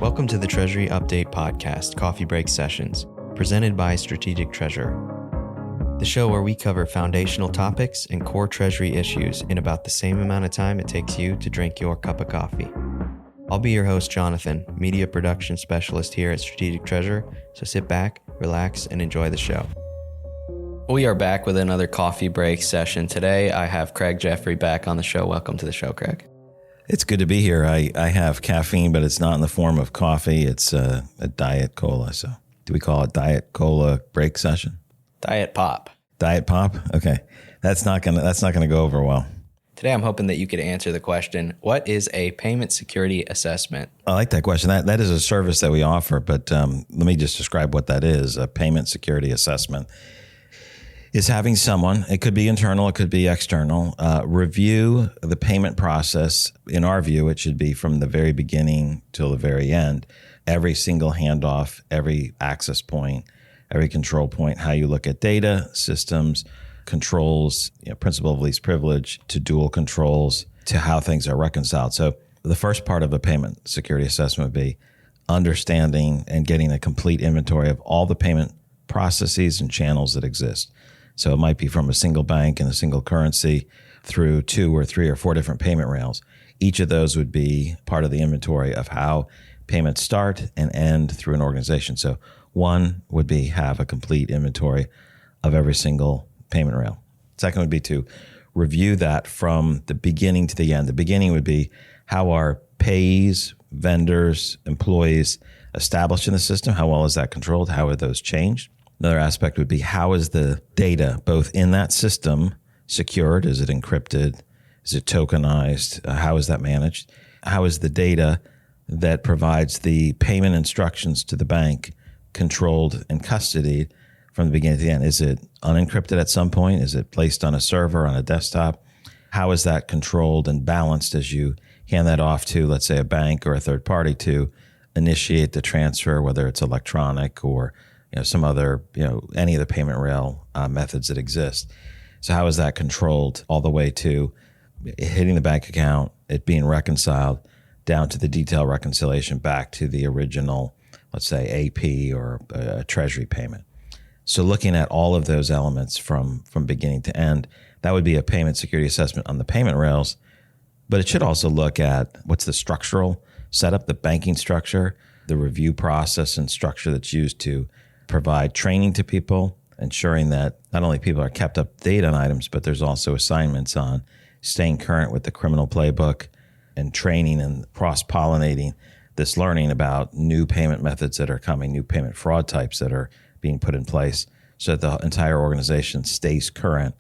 Welcome to the Treasury Update Podcast, Coffee Break Sessions, presented by Strategic Treasurer, the show where we cover foundational topics and core Treasury issues in about the same amount of time it takes you to drink your cup of coffee. I'll be your host, Jonathan, Media Production Specialist here at Strategic Treasurer, so sit back, relax, and enjoy the show. We are back with another coffee break session. Today, I have Craig Jeffery back on the show. Welcome to the show, Craig. It's good to be here. I have caffeine, but it's not in the form of coffee. It's a Diet Cola. So do we call it Diet Cola break session? Diet Pop. Diet Pop? Okay. That's not gonna go over well. Today, I'm hoping that you could answer the question, what is a payment security assessment? I like that question. That is a service that we offer, but let me just describe what that is. A payment security assessment is having someone, it could be internal, it could be external, review the payment process. In our view, it should be from the very beginning till the very end. Every single handoff, every access point, every control point, how you look at data, systems, controls, principle of least privilege, to dual controls, to how things are reconciled. So the first part of a payment security assessment would be understanding and getting a complete inventory of all the payment processes and channels that exist. So it might be from a single bank and a single currency through 2 or 3 or 4 different payment rails. Each of those would be part of the inventory of how payments start and end through an organization. So one would be have a complete inventory of every single payment rail. Second would be to review that from the beginning to the end. The beginning would be how are payees, vendors, employees established in the system? How well is that controlled? How are those changed? Another aspect would be how is the data both in that system secured? Is it encrypted? Is it tokenized? How is that managed? How is the data that provides the payment instructions to the bank controlled and custodied from the beginning to the end? Is it unencrypted at some point? Is it placed on a server, on a desktop? How is that controlled and balanced as you hand that off to, let's say, a bank or a third party to initiate the transfer, whether it's electronic or some other, any of the payment rail methods that exist. So how is that controlled all the way to hitting the bank account, it being reconciled down to the detailed reconciliation back to the original, let's say, AP or a treasury payment. So looking at all of those elements from beginning to end, that would be a payment security assessment on the payment rails. But it should also look at what's the structural setup, the banking structure, the review process and structure that's used to provide training to people, ensuring that not only people are kept up to date on items, but there's also assignments on staying current with the criminal playbook and training and cross-pollinating this learning about new payment methods that are coming, new payment fraud types that are being put in place so that the entire organization stays current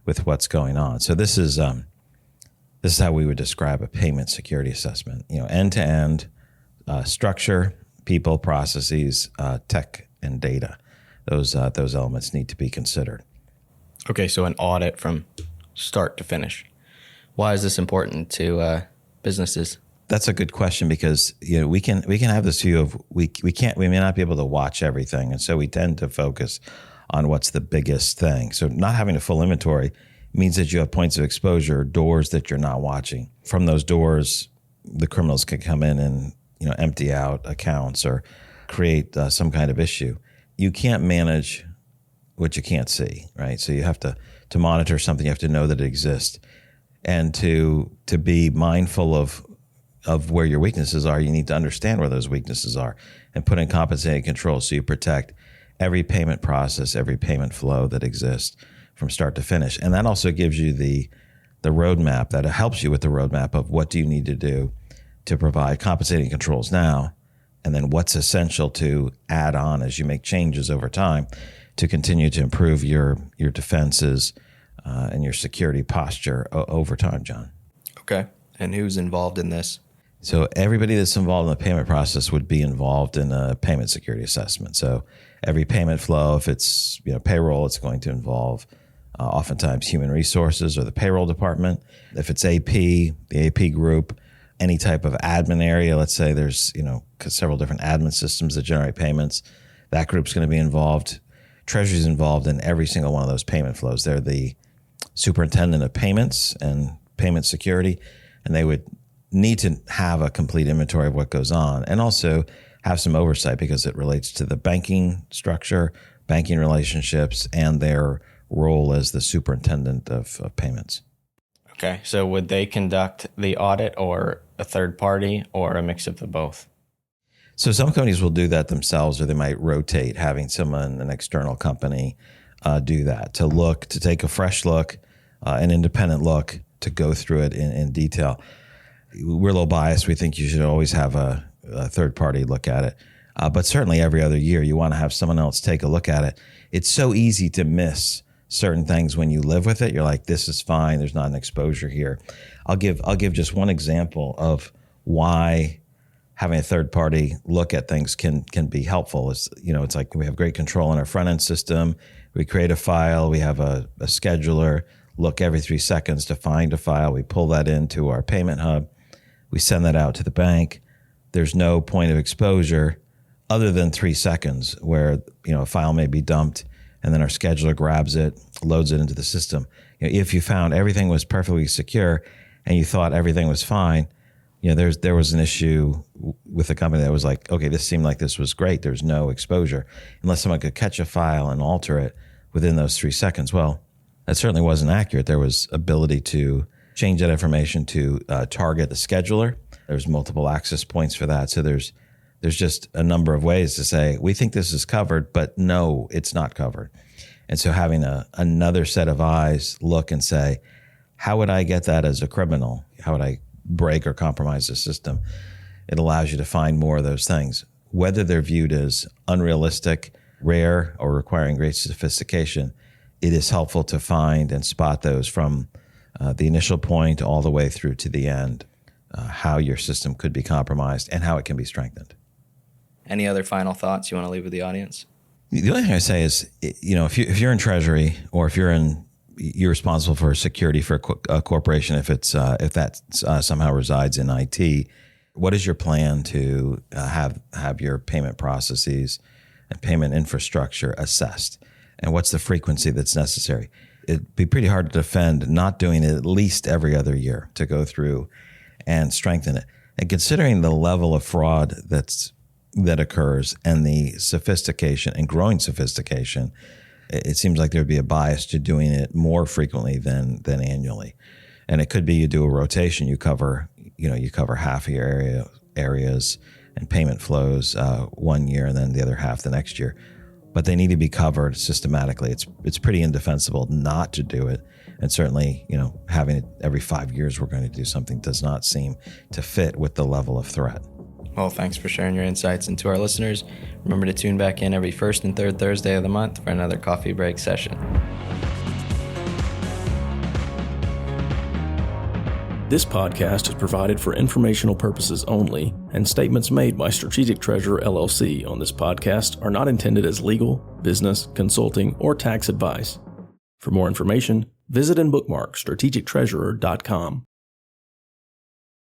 with what's going on. So this is how we would describe a payment security assessment. End-to-end structure, people, processes, tech, and data. Those elements need to be considered. Okay, so an audit from start to finish. Why is this important to businesses? That's a good question because we can have this view of we may not be able to watch everything, and so we tend to focus on what's the biggest thing. So not having a full inventory means that you have points of exposure, doors that you're not watching. From those doors, the criminals can come in and empty out accounts or create some kind of issue. You can't manage what you can't see, right? So you have to monitor something. You have to know that it exists, and to be mindful of where your weaknesses are. You need to understand where those weaknesses are and put in compensating controls so you protect every payment process, every payment flow that exists from start to finish. And that also gives you the roadmap. That helps you with the roadmap of what do you need to do to provide compensating controls now, and then what's essential to add on as you make changes over time to continue to improve your defenses and your security posture over time, John. Okay. And who's involved in this? So everybody that's involved in the payment process would be involved in a payment security assessment. So every payment flow, if it's payroll, it's going to involve oftentimes human resources or the payroll department. If it's AP, the AP group, any type of admin area, let's say there's several different admin systems that generate payments, that group's going to be involved. Treasury's involved in every single one of those payment flows. They're the superintendent of payments and payment security, and they would need to have a complete inventory of what goes on, and also have some oversight because it relates to the banking structure, banking relationships, and their role as the superintendent of payments. Okay, so would they conduct the audit, or a third party, or a mix of the both? So some companies will do that themselves, or they might rotate, having someone, an external company, do that, to take a fresh look, an independent look, to go through it in detail. We're a little biased. We think you should always have a third party look at it. But certainly every other year, you want to have someone else take a look at it. It's so easy to miss certain things when you live with it. You're like, this is fine. There's not an exposure here. I'll give just one example of why having a third party look at things can be helpful. It's like we have great control in our front end system. We create a file. We have a scheduler look every 3 seconds to find a file. We pull that into our payment hub. We send that out to the bank. There's no point of exposure other than 3 seconds where a file may be dumped, and then our scheduler grabs it, loads it into the system. If you found everything was perfectly secure and you thought everything was fine, there was an issue with the company that was like, okay, this seemed like this was great. There's no exposure. Unless someone could catch a file and alter it within those 3 seconds. Well, that certainly wasn't accurate. There was ability to change that information to target the scheduler. There's multiple access points for that. So there's just a number of ways to say, we think this is covered, but no, it's not covered. And so having another set of eyes look and say, how would I get that as a criminal? How would I break or compromise the system? It allows you to find more of those things. Whether they're viewed as unrealistic, rare, or requiring great sophistication, it is helpful to find and spot those from the initial point all the way through to the end, how your system could be compromised and how it can be strengthened. Any other final thoughts you want to leave with the audience? The only thing I say is, if you're in Treasury, or if you're responsible for security for a corporation, if that somehow resides in IT, what is your plan to have your payment processes and payment infrastructure assessed? And what's the frequency that's necessary? It'd be pretty hard to defend not doing it at least every other year, to go through and strengthen it. And considering the level of fraud that occurs and the sophistication and growing sophistication, it seems like there'd be a bias to doing it more frequently than annually. And it could be you do a rotation, you cover half of your areas and payment flows 1 year, and then the other half the next year. But they need to be covered systematically. It's pretty indefensible not to do it. And certainly, having it every 5 years we're going to do something does not seem to fit with the level of threat. Well, thanks for sharing your insights. And to our listeners, remember to tune back in every first and third Thursday of the month for another coffee break session. This podcast is provided for informational purposes only, and statements made by Strategic Treasurer LLC on this podcast are not intended as legal, business, consulting, or tax advice. For more information, visit and bookmark strategictreasurer.com.